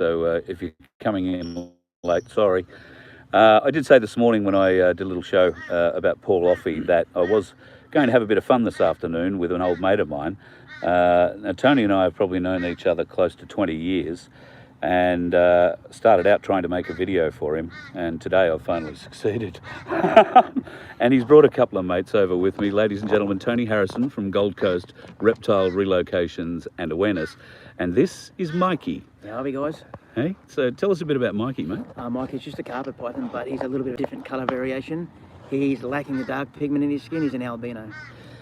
So if you're coming in late, sorry. I did say this morning when I did a little show about Paul Offey that I was going to have a bit of fun this afternoon with an old mate of mine. Now, Tony and I have probably known each other close to 20 years and started out trying to make a video for him, and today I've finally succeeded. And he's brought a couple of mates over with me. Ladies and gentlemen, Tony Harrison from Gold Coast Reptile Relocations and Awareness, and this is Mikey. Howdy guys. Hey, so tell us a bit about Mikey, mate. Mikey's just a carpet python, but he's a little bit of different colour variation. He's lacking the dark pigment in his skin. He's an albino.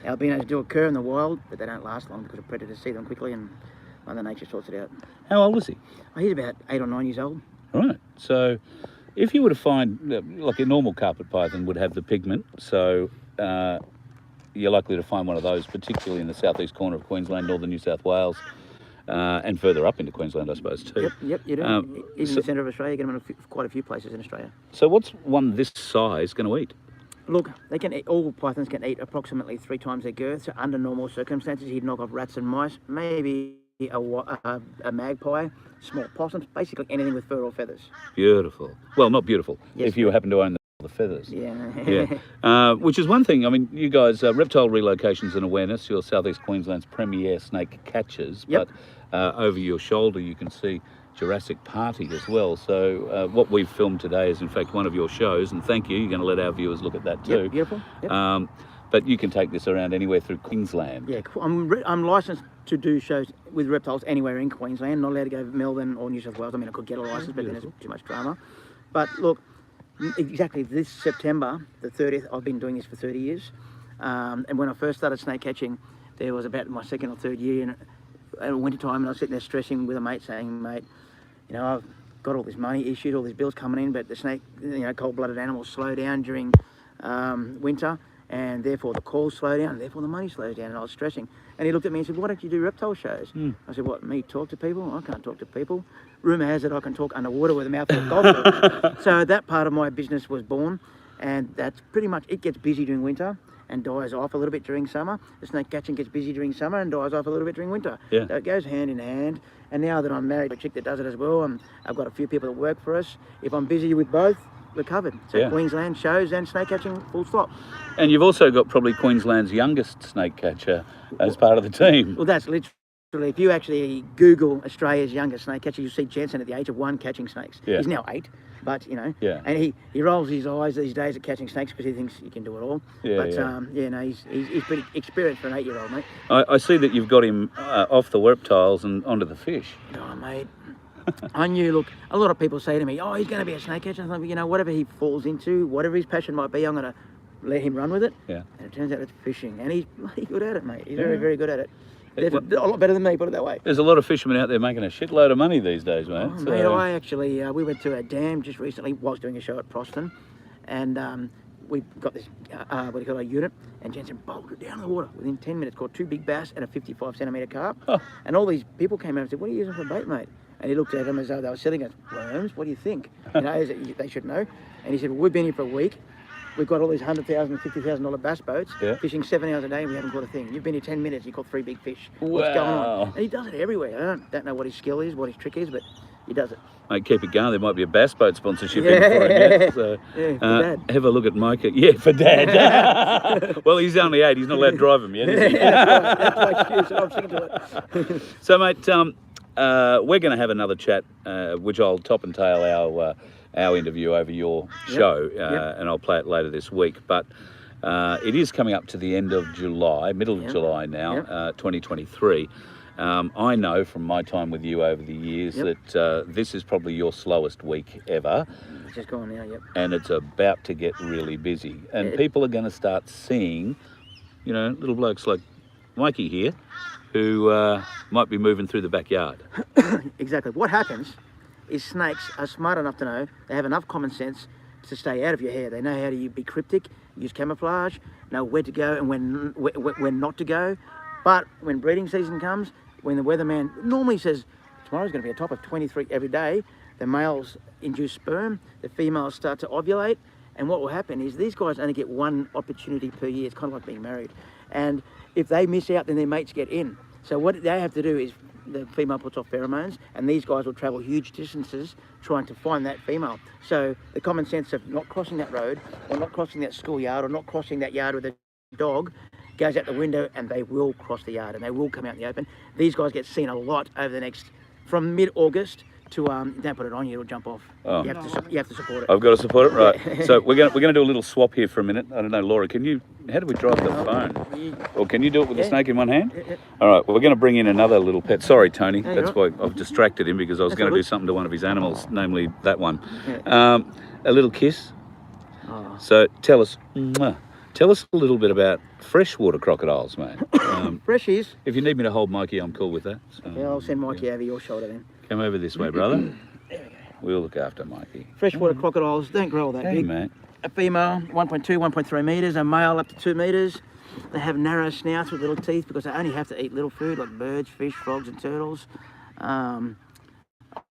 Albinos do occur in the wild, but they don't last long because the predators see them quickly and Mother Nature sorts it out. How old is he? Oh, he's about 8 or 9 years old. Right, so if you were to find, like a normal carpet python would have the pigment, so you're likely to find one of those, particularly in the southeast corner of Queensland, northern New South Wales, and further up into Queensland, I suppose, too. Yep, you do. Even in the centre of Australia, you get them in quite a few places in Australia. So what's one this size going to eat? Look, they can eat, all pythons can eat approximately 3 times their girth, so under normal circumstances, he'd knock off rats and mice, maybe a magpie, small possums, basically anything with fur or feathers. Beautiful. Well, not beautiful, yes, if you happen to own the feathers. Yeah. Which is one thing. I mean, you guys, Reptile Relocations and Awareness, you're Southeast Queensland's premier snake catchers, yep. But over your shoulder you can see Jurassic Party as well. So what we've filmed today is in fact one of your shows, and thank you. You're going to let our viewers look at that too. Yep, beautiful. Yep. But you can take this around anywhere through Queensland. Yeah, I'm licensed to do shows with reptiles anywhere in Queensland. Not allowed to go to Melbourne or New South Wales. I mean, I could get a license, but then there's too much drama. But look, exactly this September, the 30th, I've been doing this for 30 years. And when I first started snake catching, there was about my 2nd or 3rd year in winter time, and I was sitting there stressing with a mate, saying, mate, you know, I've got all this money issued, all these bills coming in, but the snake, you know, cold-blooded animals slow down during winter, and therefore the calls slow down, and therefore the money slows down, and I was stressing. And he looked at me and said, why don't you do reptile shows? I said, what, me talk to people? I can't talk to people. Rumour has it I can talk underwater with a mouthful of golf balls. So that part of my business was born, and that's pretty much, it gets busy during winter and dies off a little bit during summer. The snake catching gets busy during summer and dies off a little bit during winter. Yeah. So it goes hand in hand. And now that I'm married to a chick that does it as well, and I've got a few people that work for us, if I'm busy with both, we're covered. So yeah. Queensland shows and snake catching, full stop. And you've also got probably Queensland's youngest snake catcher as part of the team. Well, that's literally, if you actually Google Australia's youngest snake catcher, you'll see Jensen at the age of 1 catching snakes. Yeah. He's now 8, but, you know, yeah. And he rolls his eyes these days at catching snakes because he thinks he can do it all. Yeah, but, yeah. No, he's pretty experienced for an 8-year-old, mate. I see that you've got him off the reptiles and onto the fish. Oh, mate. I knew, look, a lot of people say to me, oh, he's going to be a snake catcher. I think, you know, whatever he falls into, whatever his passion might be, I'm going to let him run with it. Yeah. And it turns out it's fishing. And he's bloody good at it, mate. He's very, very good at it. A lot better than me, put it that way. There's a lot of fishermen out there making a shitload of money these days, mate. Oh, mate, I actually, we went to a dam just recently, whilst doing a show at Proston, and we got this, what do you call it, a unit, and Jensen bolted down the water within 10 minutes, caught 2 big bass and a 55 centimetre carp. Oh. And all these people came out and said, what are you using for bait, mate? And he looked at them as though they were selling us worms. What do you think? You know, they should know. And he said, well, we've been here for a week. We've got all these $100,000, $50,000 bass boats, fishing 7 hours a day, and we haven't caught a thing. You've been here 10 minutes, you caught 3 big fish. Wow. What's going on? And he does it everywhere. I don't know what his skill is, what his trick is, but he does it. Mate, keep it going. There might be a bass boat sponsorship in for him. Yeah, so, for Dad. Have a look at Micah. Yeah, for Dad. Well, he's only 8. He's not allowed to drive him yet, is he? That's my excuse, and I'm sticking to it. So, mate, we're going to have another chat, which I'll top and tail our interview over your show, and I'll play it later this week. But it is coming up to the end of July, middle of July now, 2023. I know from my time with you over the years that this is probably your slowest week ever. It's just gone now, And it's about to get really busy. And people are going to start seeing, you know, little blokes like Mikey here, who might be moving through the backyard. Exactly. What happens is snakes are smart enough to know, they have enough common sense to stay out of your hair. They know how to be cryptic, use camouflage, know where to go and when not to go. But when breeding season comes, when the weatherman normally says tomorrow's going to be a top of 23 every day, the males induce sperm, the females start to ovulate, and what will happen is these guys only get 1 opportunity per year. It's kind of like being married. And if they miss out, then their mates get in. So what they have to do is the female puts off pheromones, and these guys will travel huge distances trying to find that female. So the common sense of not crossing that road, or not crossing that schoolyard, or not crossing that yard with a dog goes out the window, and they will cross the yard and they will come out in the open. These guys get seen a lot over the next, from mid-August to don't put it on you, it'll jump off. Oh. You have to support it. I've got to support it, right? So we're gonna do a little swap here for a minute. I don't know, Laura, how do we drive the phone? Or can you do it with the snake in one hand? Yeah. All right, we're going to bring in another little pet. Sorry, Tony, No, that's you're why I've distracted him, because I was That's going all to do good. something to one of his animals, namely that one. Yeah. A little kiss. Oh. So tell us a little bit about freshwater crocodiles, mate. Freshies. If you need me to hold Mikey, I'm cool with that. So, Yeah, I'll send Mikey over your shoulder then. Come over this way, brother. There we go. We'll look after Mikey. Freshwater crocodiles don't grow all that Hey, big. mate. A female, 1.2, 1.3 metres, a male up to 2 metres. They have narrow snouts with little teeth because they only have to eat little food like birds, fish, frogs and turtles.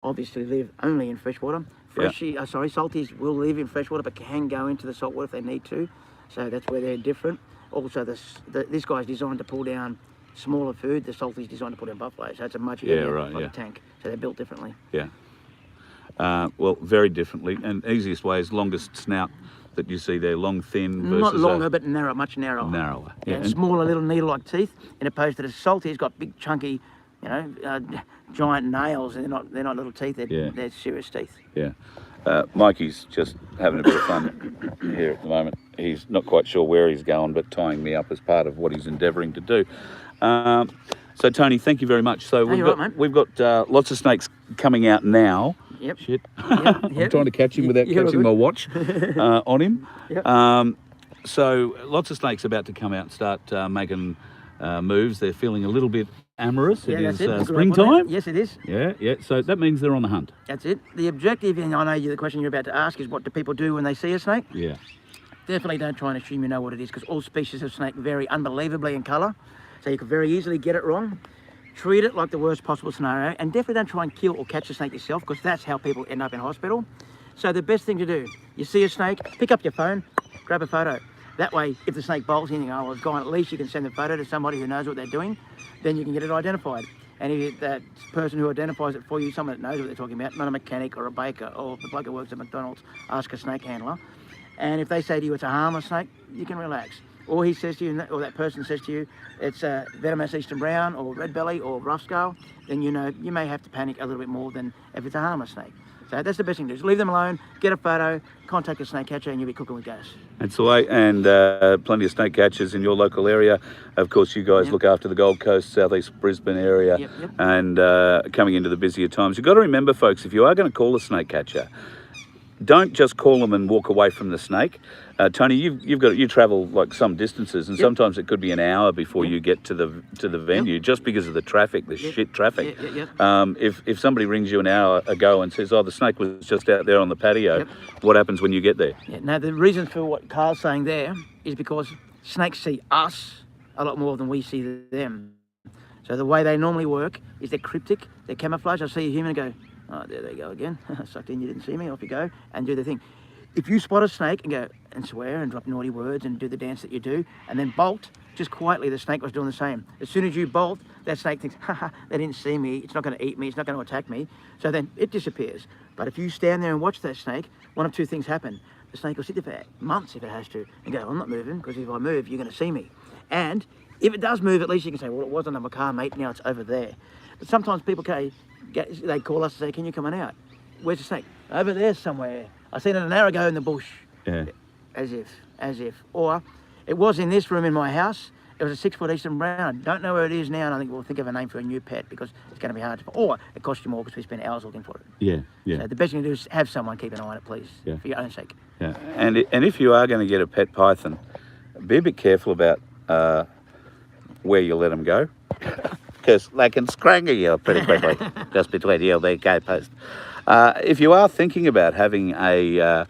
Obviously live only in freshwater. Salties will live in freshwater but can go into the saltwater if they need to. So that's where they're different. Also, this guy's designed to pull down smaller food. The salty's designed to pull down buffalo. So it's a much heavier tank. So they're built differently. Yeah. Well, very differently. And easiest way is longest snout that you see there, long, thin versus Not longer, but narrow, much narrower. narrower. Yeah, and smaller little needle-like teeth, in opposed to the salty, it's got big, chunky, giant nails. And they're not little teeth. They're serious teeth. Yeah. Mikey's just having a bit of fun here at the moment. He's not quite sure where he's going, but tying me up as part of what he's endeavouring to do. So, Tony, thank you very much. So we've got lots of snakes coming out now. Yep. Shit. Yep. I'm trying to catch him without You're catching good. my watch on him. Yep. So lots of snakes about to come out and start making moves. They're feeling a little bit amorous. Yeah, It that's is it. springtime. Yes, it is. Yeah. So that means they're on the hunt. That's it. The objective, and I know the question you're about to ask is, what do people do when they see a snake? Yeah. Definitely don't try and assume you know what it is, because all species of snake vary unbelievably in colour. So you could very easily get it wrong. Treat it like the worst possible scenario, and definitely don't try and kill or catch the snake yourself, because that's how people end up in hospital. So the best thing to do, you see a snake, pick up your phone, grab a photo. That way, if the snake bolts in, it's gone, at least you can send the photo to somebody who knows what they're doing, then you can get it identified. And if that person who identifies it for you, someone that knows what they're talking about, not a mechanic or a baker or the bloke who works at McDonald's, ask a snake handler. And if they say to you it's a harmless snake, you can relax. Or he says to you, or that person says to you, it's a venomous eastern brown or red belly or rough scale, then you know you may have to panic a little bit more than if it's a harmless snake. So that's the best thing to do. Just leave them alone, get a photo, contact a snake catcher, and you'll be cooking with gas. That's the way, and plenty of snake catchers in your local area. Of course, you guys look after the Gold Coast, southeast Brisbane area, and coming into the busier times. You've got to remember, folks, if you are going to call a snake catcher, don't just call them and walk away from the snake. Tony, you travel like some distances, and sometimes it could be an hour before you get to the venue, just because of the traffic, the shit traffic. If somebody rings you an hour ago and says, "Oh, the snake was just out there on the patio," what happens when you get there? Now the reason for what Carl's saying there is because snakes see us a lot more than we see them. So the way they normally work is they're cryptic, they're camouflage. I see a human and go, "Oh, there they go again. Sucked in, you didn't see me." Off you go and do the thing. If you spot a snake and go and swear and drop naughty words and do the dance that you do, and then bolt, just quietly, the snake was doing the same. As soon as you bolt, that snake thinks, haha, they didn't see me, it's not going to eat me, it's not going to attack me. So then it disappears. But if you stand there and watch that snake, one of two things happen. The snake will sit there for months if it has to, and go, "I'm not moving, because if I move, you're going to see me." And if it does move, at least you can say, "Well, it was on my car, mate, now it's over there." But sometimes people they call us and say, "Can you come on out?" "Where's the snake?" "Over there somewhere. I seen it an hour ago in the bush." Yeah. As if. Or, "It was in this room in my house. It was a 6-foot eastern brown. Don't know where it is now, and I think we'll think of a name for a new pet, because it's going to be hard to find. Or it costs you more because we spend hours looking for it." Yeah. So the best thing to do is have someone keep an eye on it, please, for your own sake. Yeah. And if you are going to get a pet python, be a bit careful about where you let them go, because they can scrangle you pretty quickly just between you and the gatepost. If you are thinking about having a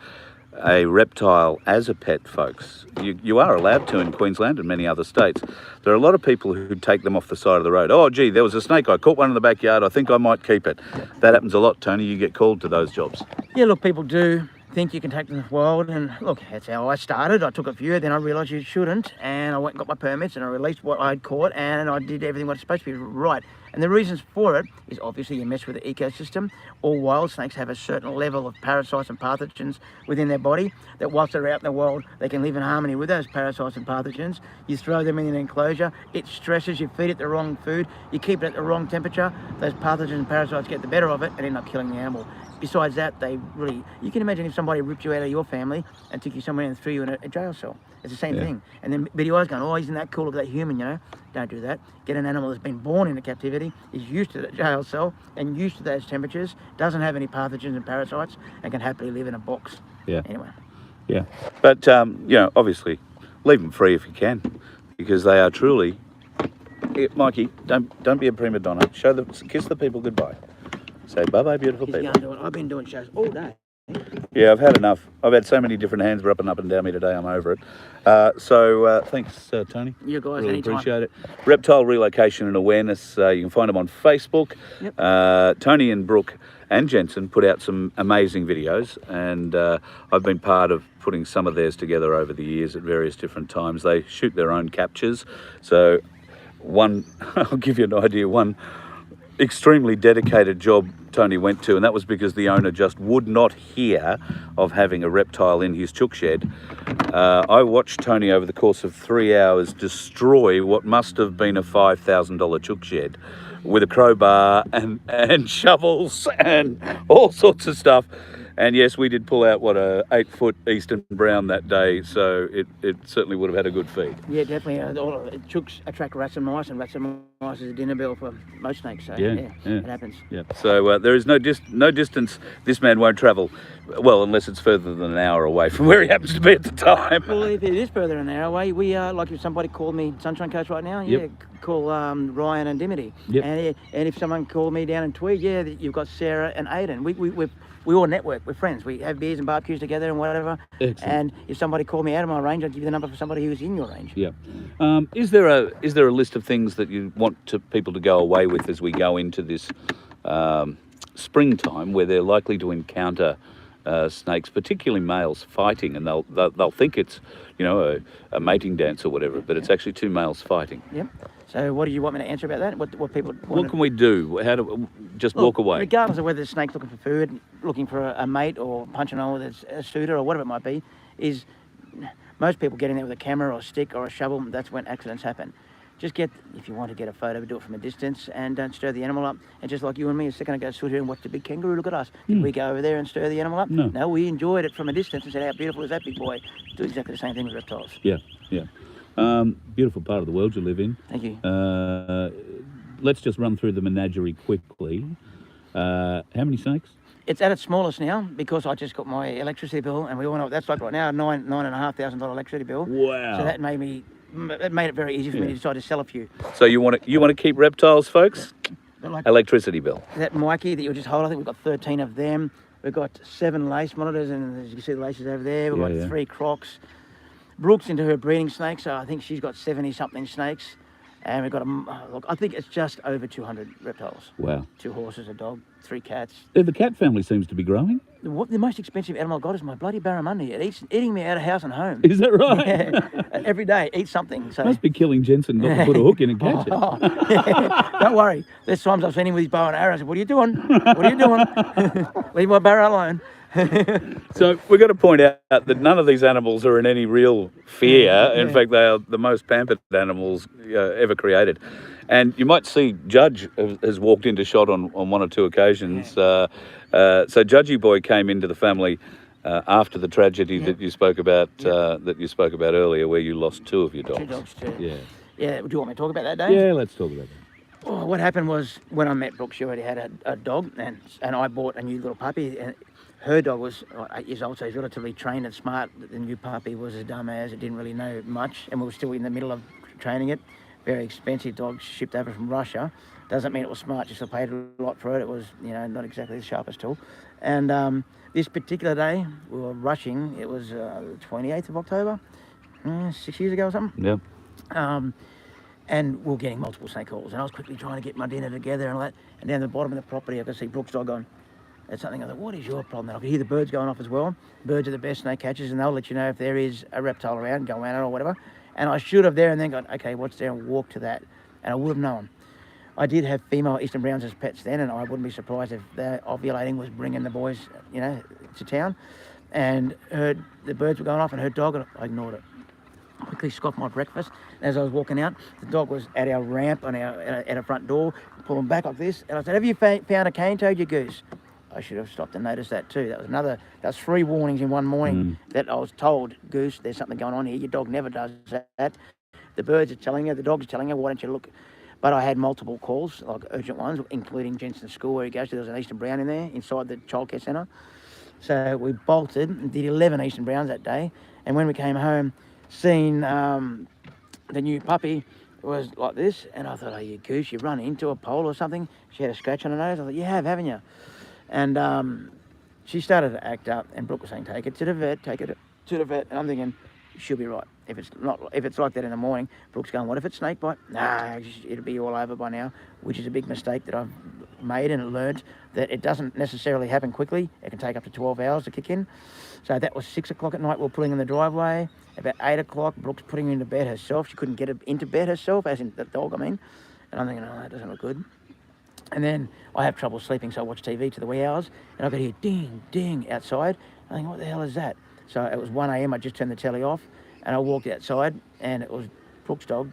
reptile as a pet, folks, you are allowed to in Queensland and many other states. There are a lot of people who take them off the side of the road. "Oh, gee, there was a snake. I caught one in the backyard. I think I might keep it." That happens a lot, Tony. You get called to those jobs. Yeah, look, people do think you can take them to the wild, and look, that's how I started. I took a few, then I realised you shouldn't, and I went and got my permits, and I released what I'd caught, and I did everything what's supposed to be right. And the reasons for it is obviously you mess with the ecosystem. All wild snakes have a certain level of parasites and pathogens within their body that whilst they're out in the wild, they can live in harmony with those parasites and pathogens. You throw them in an enclosure, it stresses, you feed it the wrong food, you keep it at the wrong temperature, those pathogens and parasites get the better of it and end up killing the animal. Besides that, you can imagine if somebody ripped you out of your family and took you somewhere and threw you in a jail cell. It's the same thing. And then videos going, oh, isn't that cool of that human, you know? Don't do that. Get an animal that's been born into captivity, is used to the jail cell and used to those temperatures, doesn't have any pathogens and parasites, and can happily live in a box. Yeah. Anyway. Yeah. But, obviously, leave them free if you can, because they are truly... Mikey, don't be a prima donna. Kiss the people goodbye. Say bye-bye, beautiful people. I've been doing shows all day. Yeah, I've had enough. I've had so many different hands up and down me today. I'm over it. Thanks, Tony. You guys, really anytime. Appreciate it. Reptile Relocation and Awareness. You can find them on Facebook. Yep. Tony and Brooke and Jensen put out some amazing videos, and I've been part of putting some of theirs together over the years at various different times. They shoot their own captures. So I'll give you an idea, one extremely dedicated job Tony went to, and that was because the owner just would not hear of having a reptile in his chook shed. I watched Tony over the course of 3 hours destroy what must have been a $5,000 chook shed with a crowbar and shovels and all sorts of stuff. And yes, we did pull out, a 8-foot Eastern Brown that day, so it certainly would have had a good feed. Yeah, definitely. Chooks attract rats and mice is a dinner bell for most snakes, so yeah. It happens. Yeah. So there is no distance this man won't travel, well, unless it's further than an hour away from where he happens to be at the time. Well, if it is further than an hour away, we are, like if somebody called me Sunshine Coast right now, call Ryan and Dimity. Yep. And if someone called me down in Tweed, you've got Sarah and Aidan. We all network, we're friends. We have beers and barbecues together and whatever. Excellent. And if somebody called me out of my range, I'd give you the number for somebody who's in your range. Yeah. Is there a list of things that you want people to go away with as we go into this springtime, where they're likely to encounter snakes, particularly males, fighting, and they'll think it's a mating dance or whatever, but it's actually two males fighting. Yep. So what do you want me to answer about that? What people want? What can we do? How do just walk away? Regardless of whether the snake's looking for food, looking for a mate, or punching on with a suitor, or whatever it might be, is most people get in there with a camera or a stick or a shovel. That's when accidents happen. Just if you want to get a photo, do it from a distance and don't stir the animal up. And just like you and me a second ago, stood here and watched the big kangaroo, look at us. Did we go over there and stir the animal up? No, we enjoyed it from a distance and said, how beautiful is that big boy? Do exactly the same thing with reptiles. Yeah. Beautiful part of the world you live in. Thank you. Let's just run through the menagerie quickly. How many snakes? It's at its smallest now because I just got my electricity bill, and we all know what that's like right now, $9,500 electricity bill. Wow. So that made it very easy for me to decide to sell a few. So you want to keep reptiles, folks? Electricity bill. That Mikey that you just hold, I think we've got 13 of them. We've got 7 lace monitors, and as you can see the laces over there. We've got 3 Crocs. Brooke's into her breeding snakes, so I think she's got 70-something snakes. And we've got I think it's just over 200 reptiles. Wow. 2 horses, a dog, 3 cats. The cat family seems to be growing. The most expensive animal I've got is my bloody barramundi. It's eating me out of house and home. Is that right? Yeah. Every day, eat something. So. Must be killing Jensen not to put a hook in and catch it. Don't worry. There's times I've seen him with his bow and arrow. I said, what are you doing? What are you doing? Leave my barra alone. So we've got to point out that none of these animals are in any real fear. In fact, they are the most pampered animals ever created. And you might see Judge has walked into shot on 1 or 2 occasions. So Judgy Boy came into the family after the tragedy that you spoke about earlier, where you lost 2 of your dogs. 2 dogs too. Yeah. Yeah. Do you want me to talk about that, Dave? Yeah, let's talk about that. Oh, what happened was when I met Brooke, she already had a dog, and I bought a new little puppy. And her dog was 8 years old, so he's relatively trained and smart. The new puppy was as dumb as it didn't really know much, and we were still in the middle of training it. Very expensive dog, shipped over from Russia. Doesn't mean it was smart, just I paid a lot for it. It was, not exactly the sharpest tool. And this particular day, we were rushing. It was the 28th of October, 6 years ago or something. Yeah. And we were getting multiple snake calls, and I was quickly trying to get my dinner together and all that. And down the bottom of the property, I could see Brooke's dog going, That's something I thought, what is your problem? And I could hear the birds going off as well. Birds are the best snake catchers, and they'll let you know if there is a reptile around, go around it or whatever. And I should have there and then gone, okay, what's there, and walk to that. And I would have known. I did have female eastern browns as pets then, and I wouldn't be surprised if their ovulating was bringing the boys, you know, to town. And heard the birds were going off and heard dog, and I ignored it. I quickly scoffed my breakfast. As I was walking out, the dog was at our ramp on at our front door, pulling back like this. And I said, have you found a cane-toed, you goose? I should have stopped and noticed that too. That was 3 warnings in one morning that I was told, Goose, there's something going on here. Your dog never does that. The birds are telling you, the dog's telling you, why don't you look? But I had multiple calls, like urgent ones, including Jensen's school where he goes to. There was an Eastern Brown in there inside the childcare centre. So we bolted and did 11 Eastern Browns that day. And when we came home, seen the new puppy was like this. And I thought, oh, you goose, you run into a pole or something. She had a scratch on her nose. I thought, you have, haven't you? And she started to act up, and Brooke was saying, take it to the vet, take it to the vet. And I'm thinking, she'll be right. If it's like that in the morning, Brooke's going, what if it's snake bite? Nah, it'll be all over by now, which is a big mistake that I've made and learned that it doesn't necessarily happen quickly. It can take up to 12 hours to kick in. So that was 6 o'clock at night. We were pulling in the driveway. About 8 o'clock, Brooke's putting her into bed herself. She couldn't get her into bed herself, as in the dog, I mean. And I'm thinking, oh, that doesn't look good. And then I have trouble sleeping, so I watch TV to the wee hours, and I could hear ding, ding outside. I think, what the hell is that? So it was 1 a.m. I just turned the telly off, and I walked outside, and it was Brooke's dog,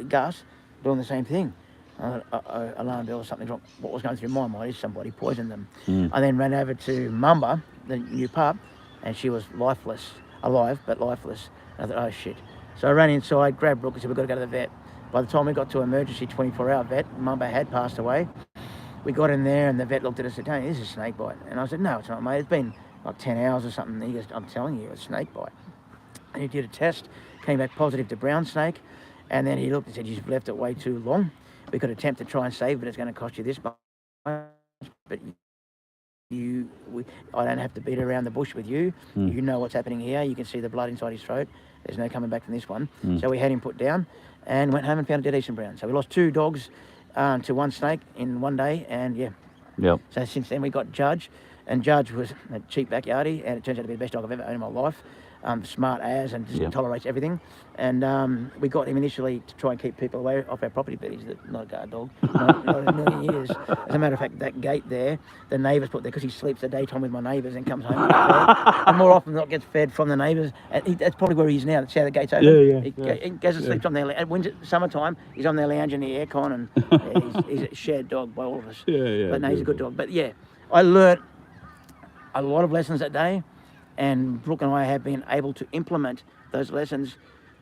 Gus, doing the same thing. I thought, alarm bell or something's wrong. What was going through my mind is somebody poisoned them. I then ran over to Mumba, the new pup, and she was lifeless, alive, but lifeless. And I thought, oh, shit. So I ran inside, grabbed Brooke, and said, we've got to go to the vet. By the time we got to emergency 24-hour vet, Mumba had passed away. We got in there, and the vet looked at us and said, Tony, this is a snake bite. And I said, no, it's not, mate. It's been like 10 hours or something. And he goes, I'm telling you, it's a snake bite. And he did a test, came back positive to brown snake. And then he looked and said, you've left it way too long. We could attempt to try and save, but it's going to cost you this much. But I don't have to beat around the bush with you. You know what's happening here. You can see the blood inside his throat. There's no coming back from this one. So we had him put down and went home and found a dead Eastern Brown. So we lost 2 dogs to 1 snake in 1 day, and Yep. So since then we got Judge, and Judge was a cheap backyardie, and it turns out to be the best dog I've ever owned in my life. Smart as and just tolerates everything. And we got him initially to try and keep people away off our property, but he's not a guard dog, not in a million years. As a matter of fact, that gate there, the neighbours put there because he sleeps the daytime with my neighbours and comes home and gets fed. And more often than not gets fed from the neighbours. And that's probably where he is now. That's how the gate's open. He goes and sleeps on their lounge. When it's summertime, he's on their lounge in the aircon, and he's a shared dog by all of us. But no, he's a good dog. But yeah, I learnt a lot of lessons that day. And Brooke and I have been able to implement those lessons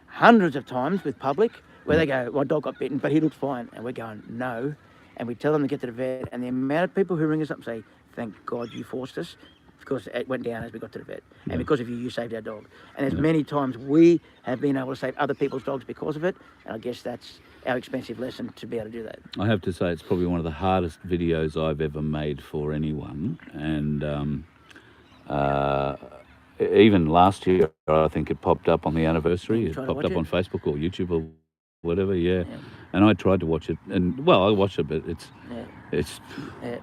hundreds of times with public, where they go, my dog got bitten, but he looks fine. And we're going, no. And we tell them to get to the vet. And the amount of people who ring us up and say, thank God you forced us, because it went down as we got to the vet. And because of you, you saved our dog. And there's many times we have been able to save other people's dogs because of it. And I guess that's our expensive lesson to be able to do that. I have to say it's probably one of the hardest videos I've ever made for anyone. And even last year, I think it popped up on the anniversary. It popped up on Facebook or YouTube or whatever, And I tried to watch it, and well, I watched it, but it's it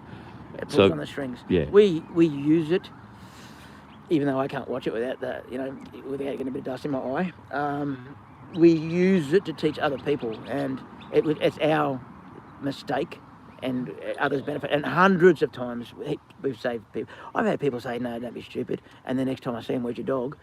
pulls on the strings. We use it, even though I can't watch it without without getting a bit of dust in my eye. We use it to teach other people, and it's our mistake. And others benefit. And hundreds of times we've saved people. I've had people say, no, don't be stupid. And the next time I see them, where's your dog?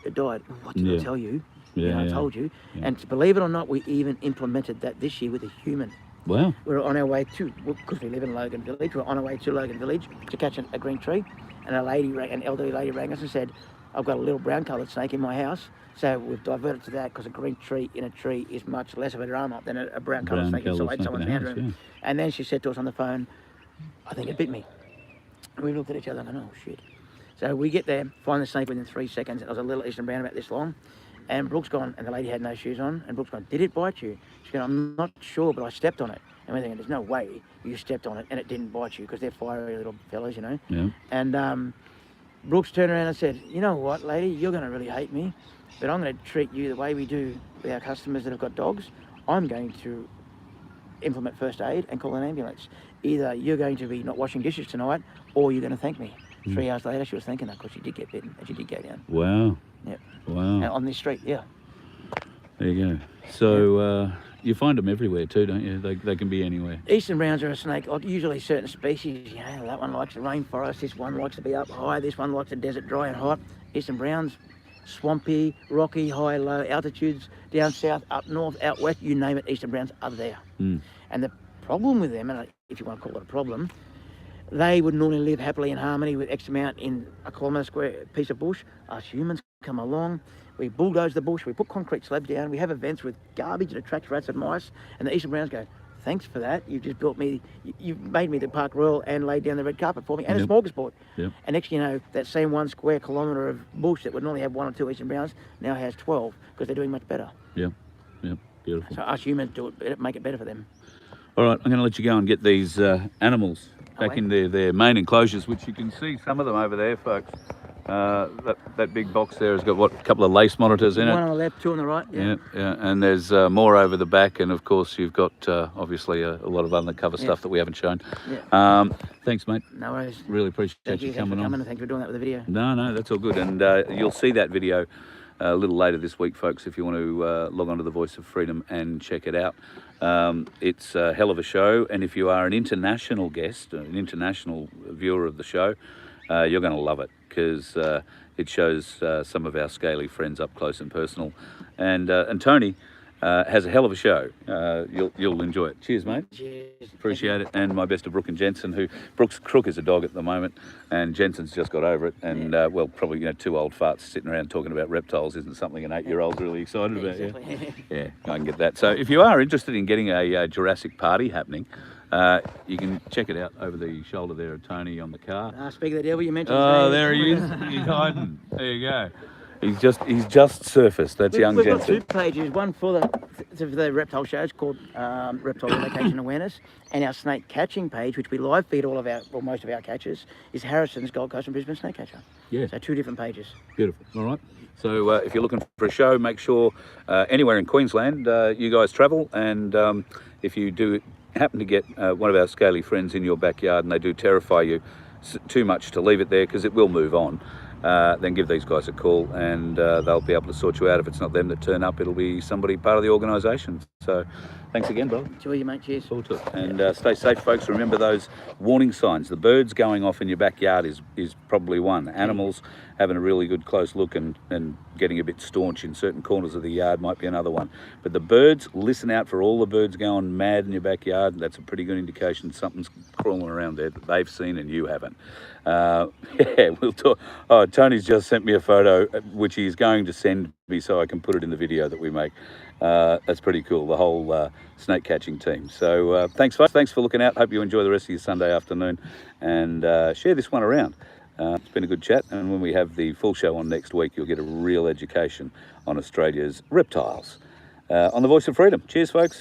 It died. What did I tell you? I told you. And believe it or not, we even implemented that this year with a human. Wow. We were on our way to, because we live in Logan Village, we were on our way to Logan Village to catch a green tree. And an elderly lady rang us and said, I've got a little brown coloured snake in my house. So we've diverted to that because a green tree in a tree is much less of a drama than a brown coloured snake inside someone's room. And then she said to us on the phone, I think it bit me. And we looked at each other and went, oh shit. So we get there, find the snake within 3 seconds. It was a little Eastern Brown about this long. And Brooke's gone, and the lady had no shoes on. And Brooke's gone, did it bite you? She's gone, I'm not sure, but I stepped on it. And we're thinking, there's no way you stepped on it and it didn't bite you, because they're fiery little fellas, And Brooks turned around and said, you know what, lady, you're going to really hate me, but I'm going to treat you the way we do with our customers that have got dogs. I'm going to implement first aid and call an ambulance. either you're going to be not washing dishes tonight, or you're going to thank me. 3 hours later, she was thanking her because she did get bitten and she did go down. Wow. Yep. Wow. On this street, yeah. There you go. So you find them everywhere too, don't you? They can be anywhere. Eastern browns are a snake, usually certain species. You know, that one likes the rainforest, this one likes to be up high, this one likes the desert dry and hot. Eastern browns, swampy, rocky, high, low altitudes, down south, up north, out west, you name it, eastern browns are there. And the problem with them, and if you want to call it a problem, they would normally live happily in harmony with X amount in a kilometre square piece of bush. Us humans come along, we bulldoze the bush, we put concrete slabs down, we have events with garbage that attracts rats and mice, and the eastern browns go, thanks for that, you've just built me, you've made me the Park Royal and laid down the red carpet for me, and a smorgasbord. And next you know, that same 1 square kilometre of bush that would normally have 1 or 2 eastern browns now has 12, because they're doing much better. Beautiful. So us humans do it, make it better for them. All right, I'm going to let you go and get these animals back in their main enclosures, which you can see some of them over there, folks. That big box there has got, what, a couple of lace monitors in it? 1 on the left, 2 on the right. Yeah. And there's more over the back, and of course you've got obviously a lot of undercover stuff that we haven't shown. Thanks, mate. No worries. Really appreciate you coming on. And thanks for doing that with the video. No, that's all good. And you'll see that video a little later this week, folks, if you want to log on to the Voice of Freedom and check it out. It's a hell of a show, and if you are an international guest, an international viewer of the show, you're going to love it, because it shows some of our scaly friends up close and personal. And Tony has a hell of a show. You'll enjoy it. Cheers, mate. Cheers. Appreciate it. And my best to Brooke and Jensen, Brooke's crook is a dog at the moment, and Jensen's just got over it. And well, probably 2 old farts sitting around talking about reptiles isn't something an 8-year-old's really excited about. Exactly. Yeah, I can get that. So if you are interested in getting a Jurassic party happening, you can check it out over the shoulder there of Tony on the car. Speak of the devil, you mentioned. Oh, there he is. He's hiding. There you go. He's just surfaced. That's young We've Jensen. got 2 pages. One for the reptile shows called Reptile Location Awareness, and our snake catching page, which we live feed most of our catches, is Harrison's Gold Coast and Brisbane Snake Catcher. Yeah. So 2 different pages. Beautiful. All right. So if you're looking for a show, make sure anywhere in Queensland you guys travel, and if you do happen to get one of our scaly friends in your backyard and they do terrify you too much to leave it there, because it will move on, then give these guys a call, and they'll be able to sort you out. If it's not them that turn up, it'll be somebody part of the organisation. So thanks again, brother. Enjoy you, mate. Cheers. Forward to it. And stay safe, folks. Remember those warning signs. The birds going off in your backyard is probably one. Animals having a really good close look and getting a bit staunch in certain corners of the yard might be another one. But the birds, listen out for all the birds going mad in your backyard. That's a pretty good indication something's crawling around there that they've seen and you haven't. We'll talk. Oh, Tony's just sent me a photo, which he's going to send me so I can put it in the video that we make. That's pretty cool, the whole snake catching team. So thanks, folks. Thanks for looking out. Hope you enjoy the rest of your Sunday afternoon, and share this one around. It's been a good chat, and when we have the full show on next week, you'll get a real education on Australia's reptiles on the Voice of Freedom. Cheers, folks.